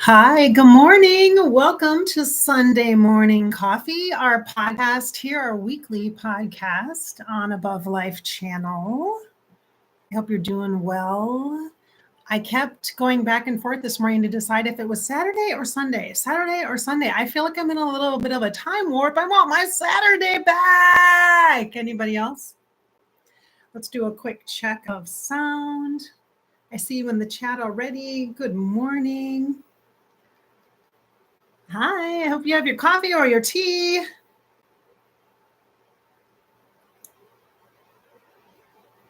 Hi, good morning. Welcome to Sunday Morning Coffee, our podcast here, our weekly podcast on Above Life channel. I hope you're doing well. I kept going back and forth this morning to decide if it was Saturday or Sunday. Saturday or Sunday. I feel like I'm in a little bit of a time warp. I want my Saturday back. Anybody else? Let's do a quick check of sound. I see you in the chat already. Good morning. Hi, I hope you have your coffee or your tea.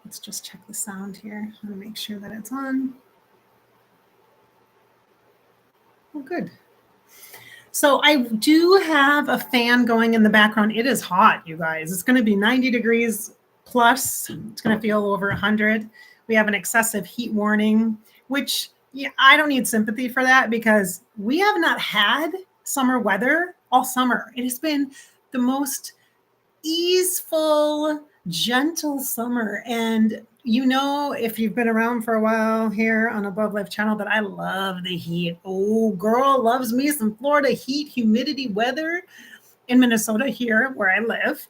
Let's just check the sound here. I want to make sure that it's on. Oh, good. So I do have a fan going in the background. It is hot, you guys. It's going to be 90 degrees plus. It's going to feel over 100. We have an excessive heat warning, which I don't need sympathy for that because we have not had summer weather all summer. It has been the most easeful, gentle summer. And you know, if you've been around for a while here on Above Life channel, that I love the heat. Oh, girl loves me some Florida heat, humidity weather in Minnesota here where I live.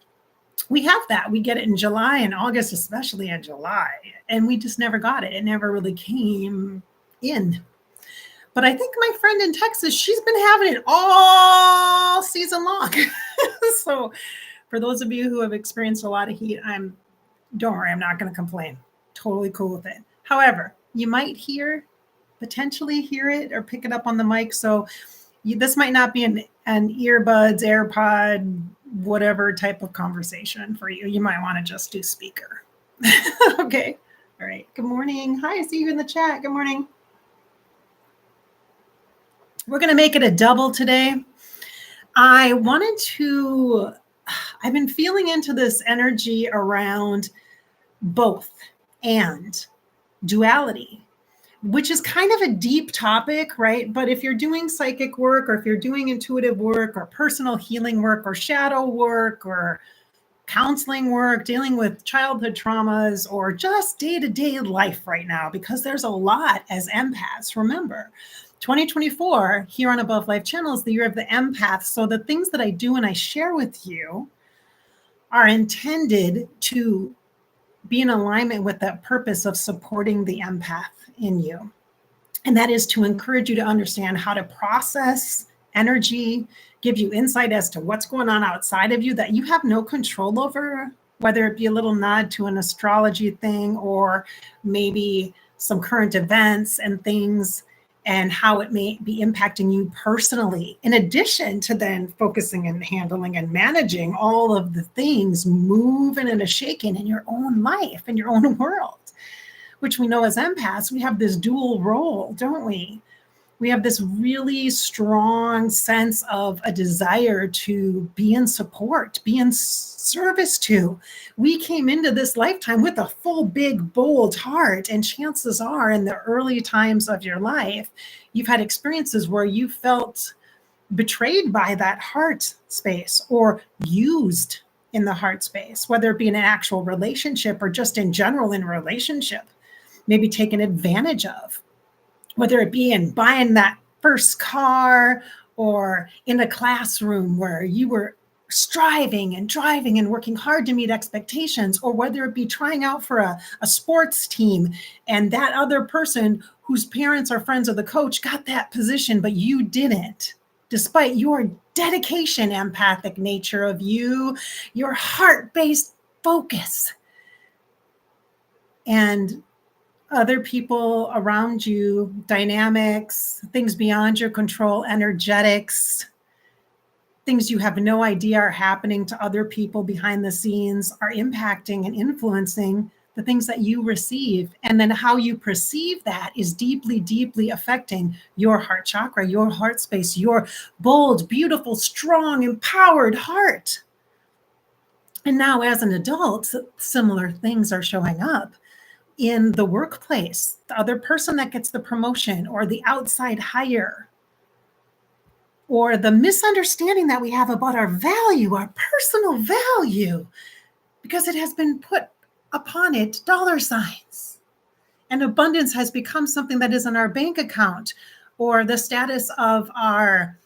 We have that. We get it in July and August, especially in July. And we just never got it. It never really came in. But I think my friend in Texas, she's been having it all season long. So for those of you who have experienced a lot of heat, don't worry, I'm not going to complain. Totally cool with it. However, you might potentially hear it or pick it up on the mic. So this might not be an earbuds, AirPod, whatever type of conversation for you. You might want to just do speaker. Okay. All right. Good morning. Hi, I see you in the chat. Good morning. We're going to make it a double today. I've been feeling into this energy around both and duality, which is kind of a deep topic, right? But if you're doing psychic work or if you're doing intuitive work or personal healing work or shadow work or counseling work, dealing with childhood traumas or just day-to-day life right now, because there's a lot as empaths, remember. 2024 here on Above Life channel is the year of the empath. So the things that I do and I share with you are intended to be in alignment with that purpose of supporting the empath in you. And that is to encourage you to understand how to process energy, give you insight as to what's going on outside of you that you have no control over, whether it be a little nod to an astrology thing or maybe some current events and things, and how it may be impacting you personally, in addition to then focusing and handling and managing all of the things moving and shaking in your own life, in your own world, which we know as empaths, we have this dual role, don't we? We have this really strong sense of a desire to be in support, be in service to. We came into this lifetime with a full, big, bold heart. And chances are in the early times of your life, you've had experiences where you felt betrayed by that heart space or used in the heart space, whether it be in an actual relationship or just in general in a relationship, maybe taken advantage of. Whether it be in buying that first car or in a classroom where you were striving and driving and working hard to meet expectations, or whether it be trying out for a sports team and that other person whose parents or friends of the coach got that position, but you didn't, despite your dedication, empathic nature of you, your heart-based focus. And other people around you, dynamics, things beyond your control, energetics, things you have no idea are happening to other people behind the scenes are impacting and influencing the things that you receive. And then how you perceive that is deeply, deeply affecting your heart chakra, your heart space, your bold, beautiful, strong, empowered heart. And now as an adult, similar things are showing up in the workplace, the other person that gets the promotion or the outside hire, or the misunderstanding that we have about our value, our personal value, because it has been put upon it dollar signs. And abundance has become something that is in our bank account, or the status of our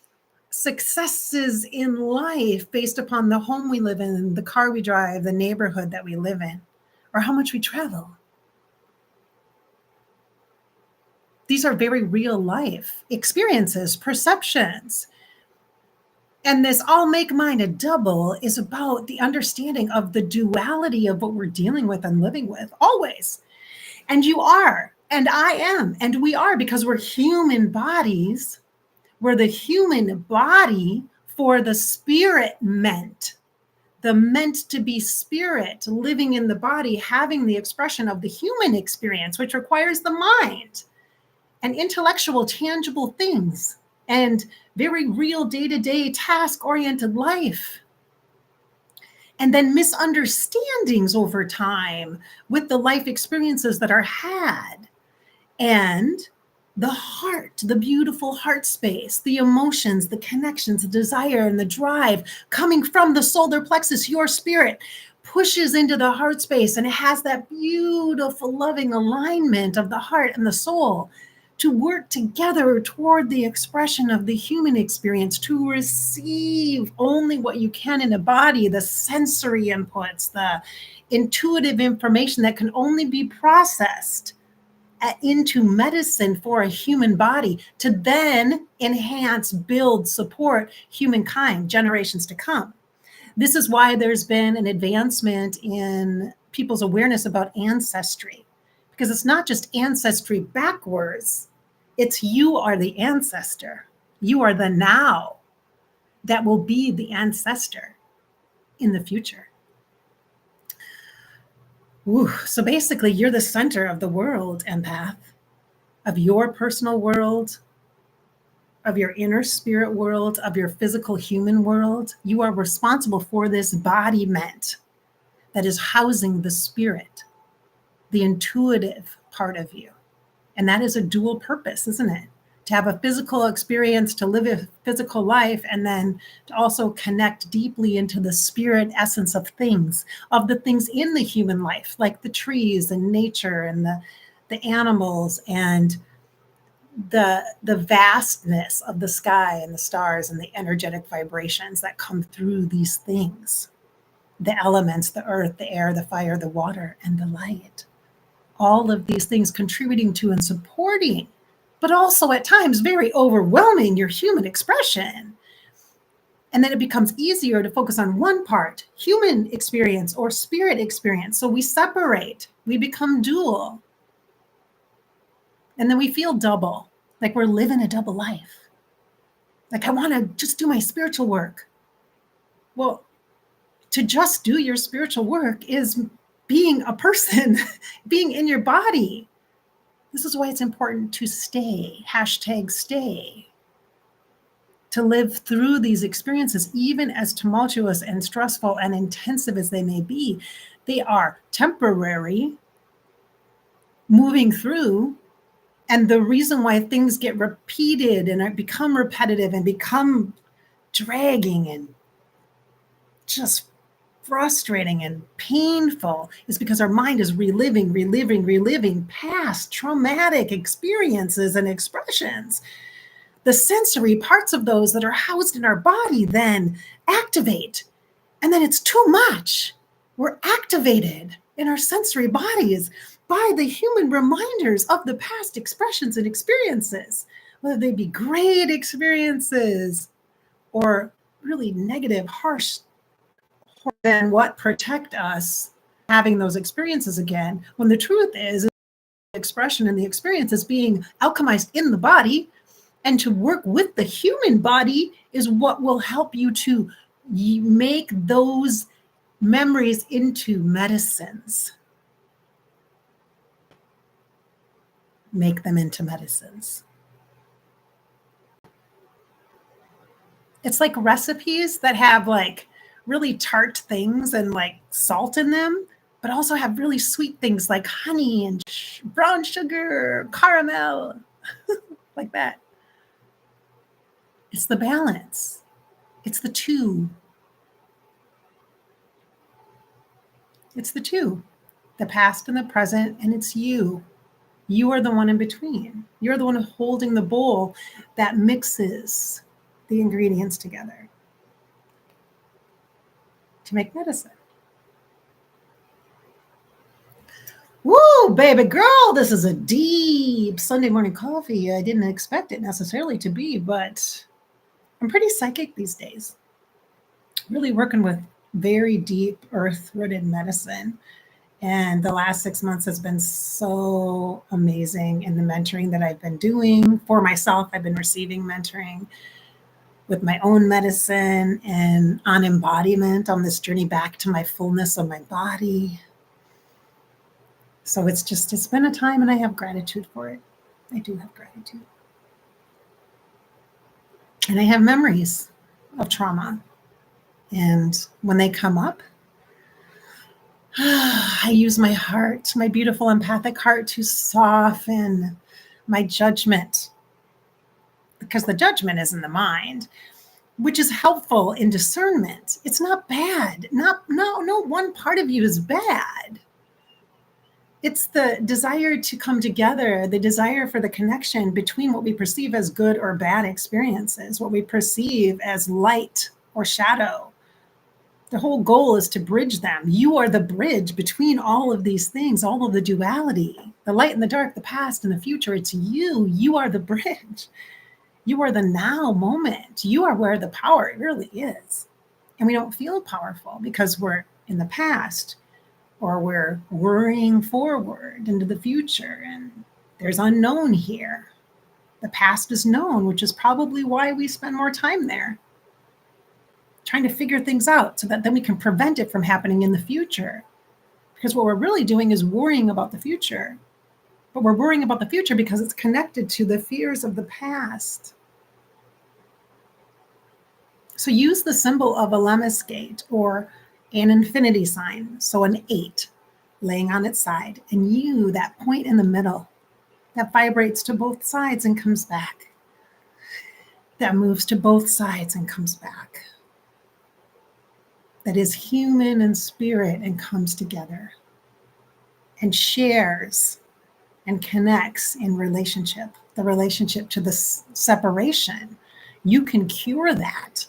successes in life based upon the home we live in, the car we drive, the neighborhood that we live in, or how much we travel. These are very real life experiences, perceptions. And this all make mine a double is about the understanding of the duality of what we're dealing with and living with always. And you are, and I am, and we are, because we're human bodies. We're the human body for the spirit meant. The meant to be spirit living in the body, having the expression of the human experience, which requires the mind and intellectual, tangible things and very real day-to-day task-oriented life. And then misunderstandings over time with the life experiences that are had. And the heart, the beautiful heart space, the emotions, the connections, the desire, and the drive coming from the solar plexus, your spirit pushes into the heart space, and it has that beautiful, loving alignment of the heart and the soul to work together toward the expression of the human experience, to receive only what you can in a body, the sensory inputs, the intuitive information that can only be processed into medicine for a human body to then enhance, build, support humankind, generations to come. This is why there's been an advancement in people's awareness about ancestry, because it's not just ancestry backwards, it's you are the ancestor. You are the now that will be the ancestor in the future. Ooh, so basically, you're the center of the world, empath, of your personal world, of your inner spirit world, of your physical human world. You are responsible for this embodiment that is housing the spirit, the intuitive part of you. And that is a dual purpose, isn't it? To have a physical experience, to live a physical life, and then to also connect deeply into the spirit essence of things, of the things in the human life, like the trees and nature and the animals and the vastness of the sky and the stars and the energetic vibrations that come through these things, the elements, the earth, the air, the fire, the water, and the light. All of these things contributing to and supporting, but also at times very overwhelming your human expression. And then it becomes easier to focus on one part, human experience or spirit experience. So we separate, we become dual. And then we feel double, like we're living a double life. Like, I want to just do my spiritual work. Well, to just do your spiritual work is being a person, being in your body. This is why it's important to stay, #stay, to live through these experiences, even as tumultuous and stressful and intensive as they may be. They are temporary, moving through. And the reason why things get repeated and become repetitive and become dragging and just frustrating and painful is because our mind is reliving past traumatic experiences and expressions. The sensory parts of those that are housed in our body then activate. And then it's too much. We're activated in our sensory bodies by the human reminders of the past expressions and experiences, whether they be great experiences or really negative, harsh, then what protect us having those experiences again, when the truth is the expression and the experience is being alchemized in the body, and to work with the human body is what will help you to make those memories into medicines. Make them into medicines. It's like recipes that have like really tart things and like salt in them, but also have really sweet things like honey and brown sugar, caramel, like that. It's the balance. It's the two. It's the two, the past and the present, and it's you. You are the one in between. You're the one holding the bowl that mixes the ingredients together to make medicine. Woo, baby girl, this is a deep Sunday morning coffee. I didn't expect it necessarily to be, but I'm pretty psychic these days. Really working with very deep earth-rooted medicine. And the last 6 months has been so amazing in the mentoring that I've been doing for myself. I've been receiving mentoring with my own medicine and on embodiment on this journey back to my fullness of my body. So it's been a time, and I have gratitude for it. I do have gratitude. And I have memories of trauma. And when they come up, I use my heart, my beautiful empathic heart, to soften my judgment, because the judgment is in the mind, which is helpful in discernment. It's not bad. No one part of you is bad. It's the desire to come together, the desire for the connection between what we perceive as good or bad experiences, what we perceive as light or shadow. The whole goal is to bridge them. You are the bridge between all of these things, all of the duality, the light and the dark, the past and the future. It's you. You are the bridge. You are the now moment. You are where the power really is. And we don't feel powerful because we're in the past, or we're worrying forward into the future, and there's unknown here. The past is known, which is probably why we spend more time there, trying to figure things out so that then we can prevent it from happening in the future. Because what we're really doing is worrying about the future. But we're worrying about the future because it's connected to the fears of the past. So use the symbol of a lemniscate or an infinity sign. So an 8 laying on its side, and you, that point in the middle that vibrates to both sides and comes back, that moves to both sides and comes back, that is human and spirit and comes together and shares and connects in relationship, the relationship to the separation. You can cure that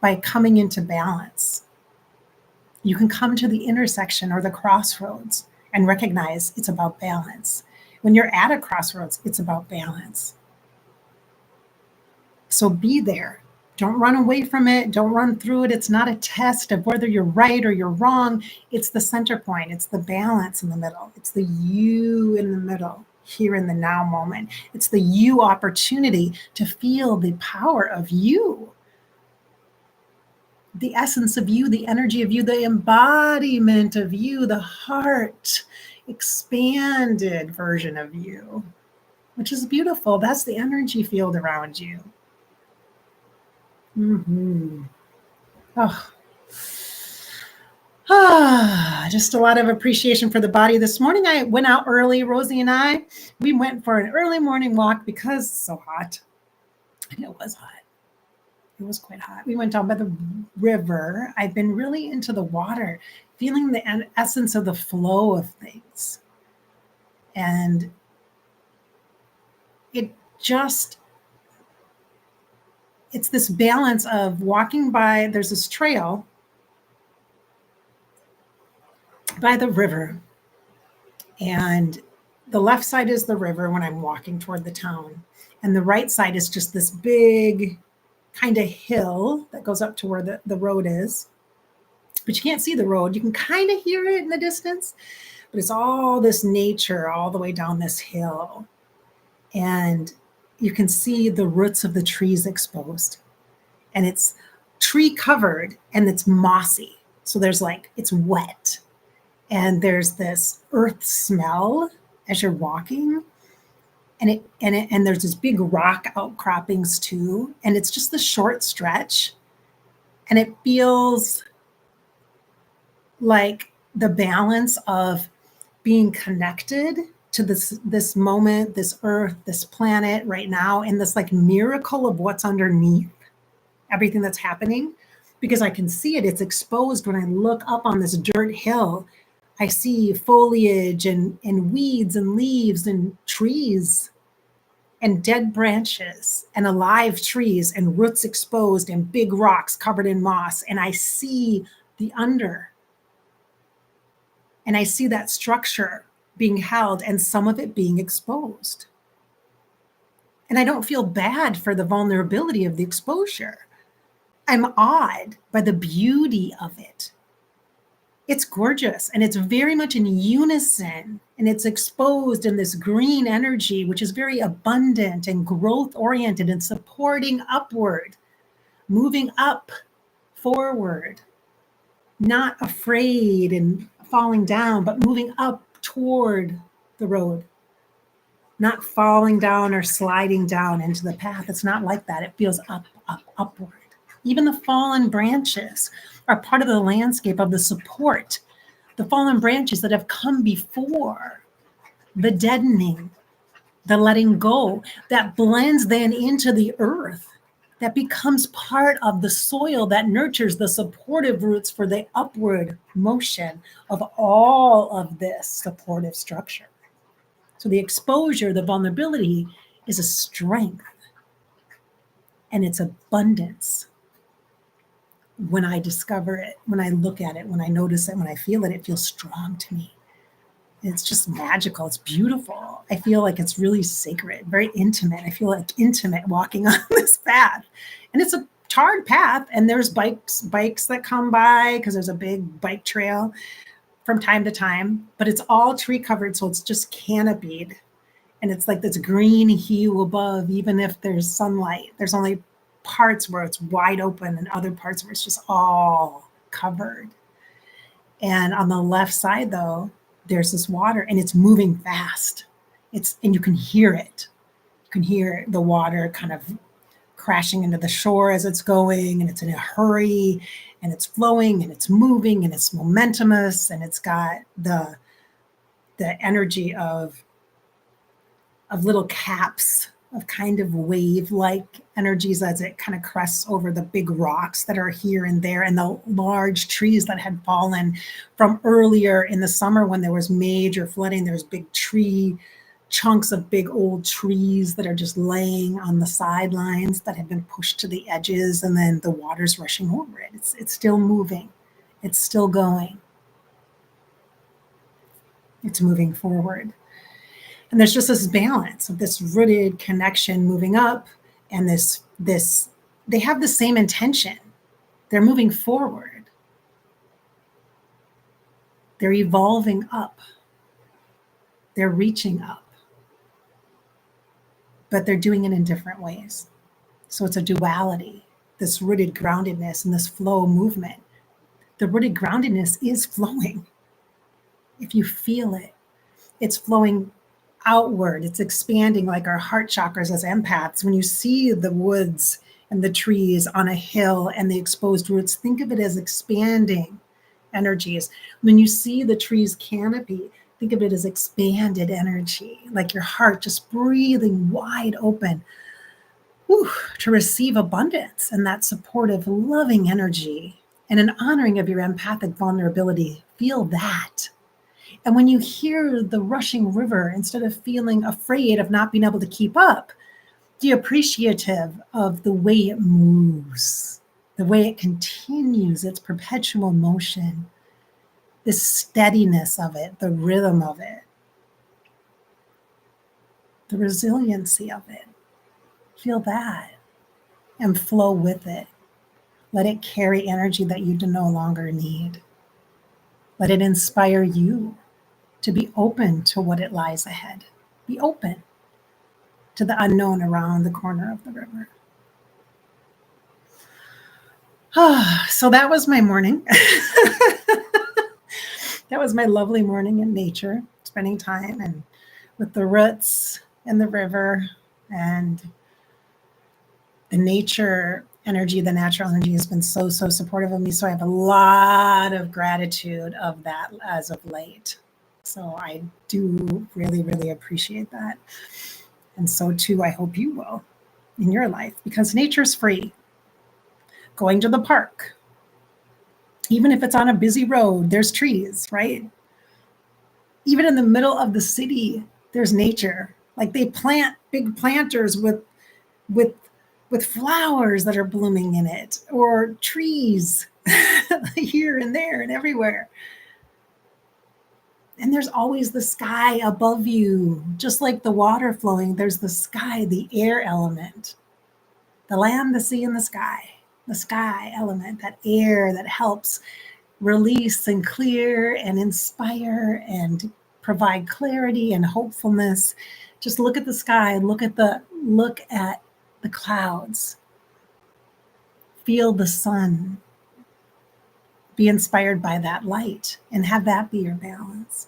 by coming into balance. You can come to the intersection or the crossroads and recognize it's about balance. When you're at a crossroads, it's about balance. So be there. Don't run away from it. Don't run through it. It's not a test of whether you're right or you're wrong. It's the center point. It's the balance in the middle. It's the you in the middle, here in the now moment. It's the you opportunity to feel the power of you, the essence of you, the energy of you, the embodiment of you, the heart, expanded version of you, which is beautiful. That's the energy field around you. Oh. Just a lot of appreciation for the body this morning. I went out early, Rosie and I. We went for an early morning walk because it's so hot. And it was hot. It was quite hot. We went down by the river. I've been really into the water, feeling the essence of the flow of things. And it's this balance of walking by, there's this trail by the river, and the left side is the river when I'm walking toward the town, and the right side is just this big kind of hill that goes up to where the road is, but you can't see the road. You can kind of hear it in the distance, but it's all this nature all the way down this hill, and you can see the roots of the trees exposed, and it's tree covered and it's mossy. So it's wet, and there's this earth smell as you're walking, and there's this big rock outcroppings too, and it's just the short stretch, and it feels like the balance of being connected to this moment, this earth, this planet right now, and this like miracle of what's underneath everything that's happening, because I can see it. It's exposed when I look up on this dirt hill. I see foliage and weeds and leaves and trees and dead branches and alive trees and roots exposed and big rocks covered in moss. And I see the under. And I see that structure being held and some of it being exposed. And I don't feel bad for the vulnerability of the exposure. I'm awed by the beauty of it. It's gorgeous and it's very much in unison, and it's exposed in this green energy, which is very abundant and growth oriented and supporting upward, moving up, forward, not afraid and falling down, but moving up toward the road, not falling down or sliding down into the path. It's not like that. It feels up, up, upward. Even the fallen branches are part of the landscape of the support. The fallen branches that have come before, the deadening, the letting go, that blends then into the earth, that becomes part of the soil that nurtures the supportive roots for the upward motion of all of this supportive structure. So the exposure, the vulnerability is a strength, and it's abundance. When I discover it, when I look at it, when I notice it, when I feel it, it feels strong to me. It's just magical. It's beautiful. I feel like it's really sacred, very intimate. I feel like intimate walking on this path. And it's a tarred path, and there's bikes that come by because there's a big bike trail from time to time, but it's all tree covered, so it's just canopied. And it's like this green hue above, even if there's sunlight. There's only parts where it's wide open and other parts where it's just all covered. And on the left side, though, there's this water, and it's moving fast. And you can hear it. You can hear the water kind of crashing into the shore as it's going, and it's in a hurry, and it's flowing, and it's moving, and it's momentumous, and it's got the energy of little caps of kind of wave-like energies as it kind of crests over the big rocks that are here and there, and the large trees that had fallen from earlier in the summer when there was major flooding. There's big tree chunks of big old trees that are just laying on the sidelines that have been pushed to the edges, and then the water's rushing over it. It's still moving. It's still going. It's moving forward. And there's just this balance of this rooted connection moving up, and this they have the same intention. They're moving forward. They're evolving up. They're reaching up. But they're doing it in different ways. So it's a duality, this rooted groundedness and this flow movement. The rooted groundedness is flowing. If you feel it, it's flowing outward. It's expanding like our heart chakras as empaths. When you see the woods and the trees on a hill and the exposed roots, think of it as expanding energies. When you see the tree's canopy, think of it as expanded energy, like your heart just breathing wide open to receive abundance and that supportive, loving energy and an honoring of your empathic vulnerability. Feel that. And when you hear the rushing river, instead of feeling afraid of not being able to keep up, be appreciative of the way it moves, the way it continues its perpetual motion, the steadiness of it, the rhythm of it, the resiliency of it. Feel that and flow with it. Let it carry energy that you no longer need. Let it inspire you to be open to what it lies ahead. Be open to the unknown around the corner of the river. So that was my morning. That was my lovely morning in nature, spending time and with the roots and the river, and the nature energy, the natural energy has been so supportive of me. So I have a lot of gratitude of that as of late. So I do really appreciate that. And so too, I hope you will in your life, because nature's free. Going to the park, even if it's on a busy road, there's trees, right? Even in the middle of the city, there's nature. Like they plant big planters with with flowers that are blooming in it, or trees here and there and everywhere. And there's always the sky above you, just like the water flowing. There's the sky, the air element, the land, the sea, and the sky element, that air that helps release and clear and inspire and provide clarity and hopefulness. Just look at the sky, look at the clouds, feel the sun, be inspired by that light, and have that be your balance.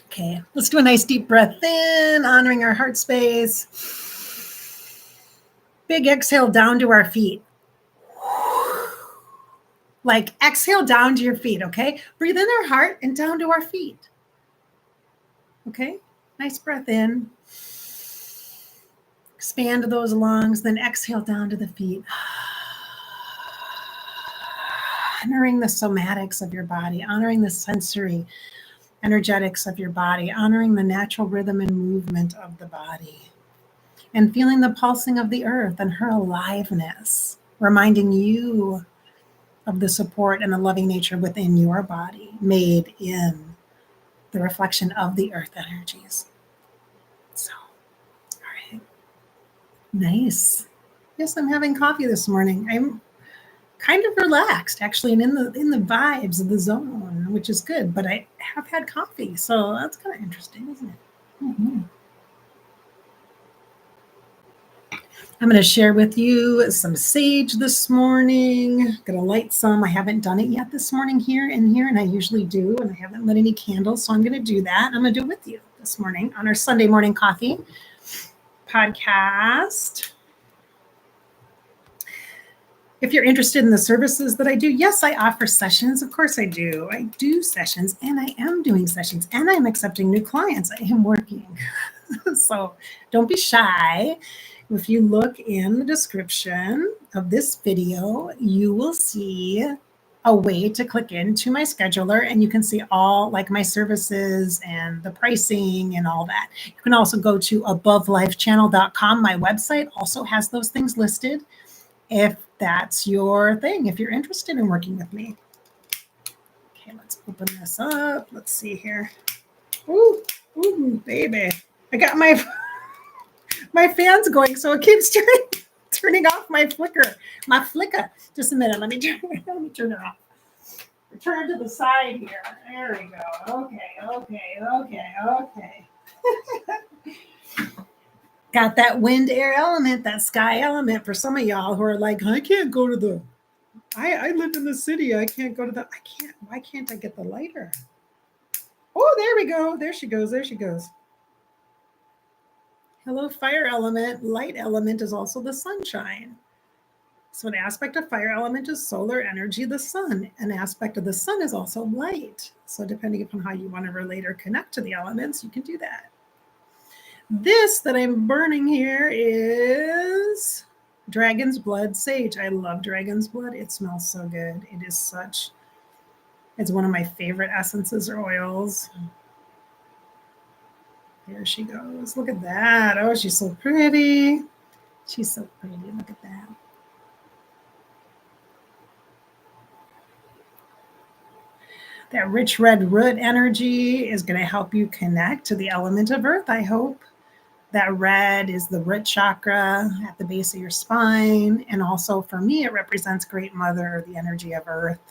Okay, let's do a nice deep breath in, honoring our heart space. Big exhale down to our feet. Like exhale down to your feet, okay? Breathe in our heart and down to our feet. Okay, nice breath in. Expand those lungs, then exhale down to the feet. Honoring the somatics of your body, honoring the sensory energetics of your body, honoring the natural rhythm and movement of the body, and feeling the pulsing of the earth and her aliveness, reminding you of the support and the loving nature within your body, made in the reflection of the earth energies. So, all right. Nice. Yes, I'm having coffee this morning. I'm kind of relaxed, actually, and in the vibes of the zone, which is good. But I have had coffee, so that's kind of interesting, isn't it? Mm-hmm. I'm going to share with you some sage this morning. Going to light some. I haven't done it yet this morning here, and I usually do, and I haven't lit any candles, so I'm going to do that. I'm going to do it with you this morning on our Sunday morning coffee podcast. If you're interested in the services that I do, yes, I offer sessions. Of course I do. I do sessions, and I am doing sessions, and I'm accepting new clients. I am working. So don't be shy. If you look in the description of this video, you will see a way to click into my scheduler, and you can see all like my services and the pricing and all that. You can also go to abovelifechannel.com. My website also has those things listed if that's your thing, if you're interested in working with me. Okay, let's open this up. Let's see here. Ooh, baby. I got my fan's going, so it keeps turning off my flicker. Just a minute. Let me turn it off. Turn to the side here. There we go. Okay. Got that wind air element, that sky element for some of y'all who are like, I can't go to the I live in the city. I can't go to the why can't I get the lighter? Oh, there we go. There she goes. Hello, fire element. Light element is also the sunshine. So an aspect of fire element is solar energy, the sun. An aspect of the sun is also light. So depending upon how you want to relate or connect to the elements, you can do that. This that I'm burning here is dragon's blood sage. I love dragon's blood. It smells so good. It's one of my favorite essences or oils. There she goes. Look at that. Oh, she's so pretty. She's so pretty. Look at that. That rich red root energy is going to help you connect to the element of earth, I hope. That red is the root chakra at the base of your spine. And also for me, it represents Great Mother, the energy of earth.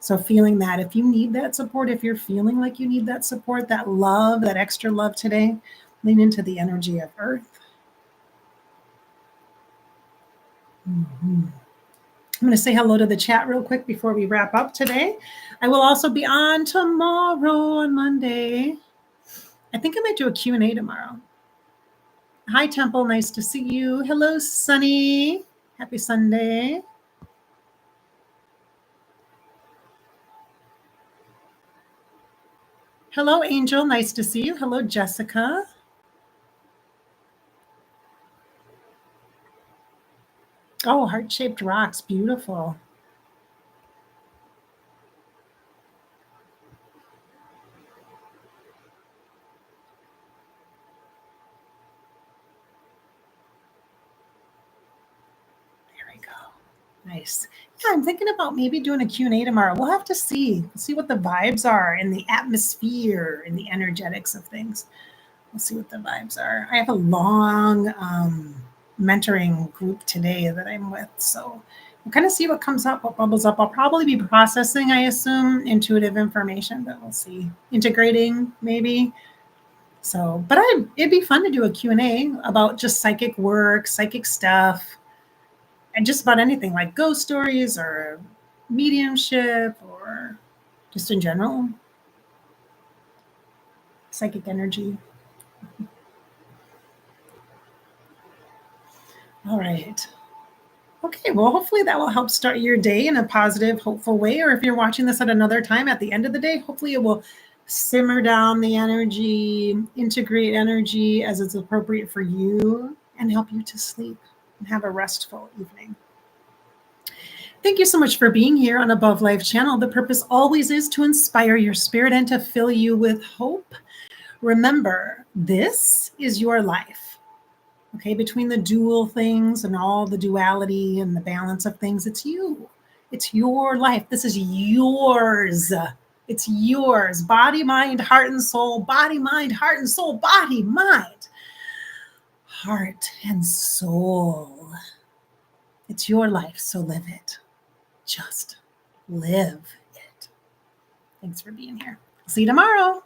So feeling that if you need that support, if you're feeling like you need that support, that love, that extra love today, lean into the energy of earth. Mm-hmm. I'm going to say hello to the chat real quick before we wrap up today. I will also be on tomorrow on Monday. I think I might do a Q&A tomorrow. Hi, Temple. Nice to see you. Hello, Sunny. Happy Sunday. Hello, Angel. Nice to see you. Hello, Jessica. Oh, heart-shaped rocks. Beautiful. Nice. Yeah, I'm thinking about maybe doing a Q&A tomorrow. We'll have to see what the vibes are and the atmosphere and the energetics of things. We'll see what the vibes are. I have a long mentoring group today that I'm with. So we'll kind of see what comes up, what bubbles up. I'll probably be processing, I assume, intuitive information, but we'll see. Integrating, maybe. So, but it'd be fun to do a Q&A about just psychic work, psychic stuff, and just about anything like ghost stories or mediumship or just in general, psychic energy. All right. Okay, well, hopefully that will help start your day in a positive, hopeful way. Or if you're watching this at another time at the end of the day, hopefully it will simmer down the energy, integrate energy as it's appropriate for you, and help you to sleep and have a restful evening. Thank you so much for being here on Above Life channel. The purpose always is to inspire your spirit and to fill you with hope. Remember, this is your life. Okay, between the dual things and all the duality and the balance of things, it's you. It's your life. This is yours. It's yours. Body, mind, heart, and soul. Body, mind, heart, and soul. Body, mind, heart, and soul. It's your life, so live it. Just live it. Thanks for being here. See you tomorrow.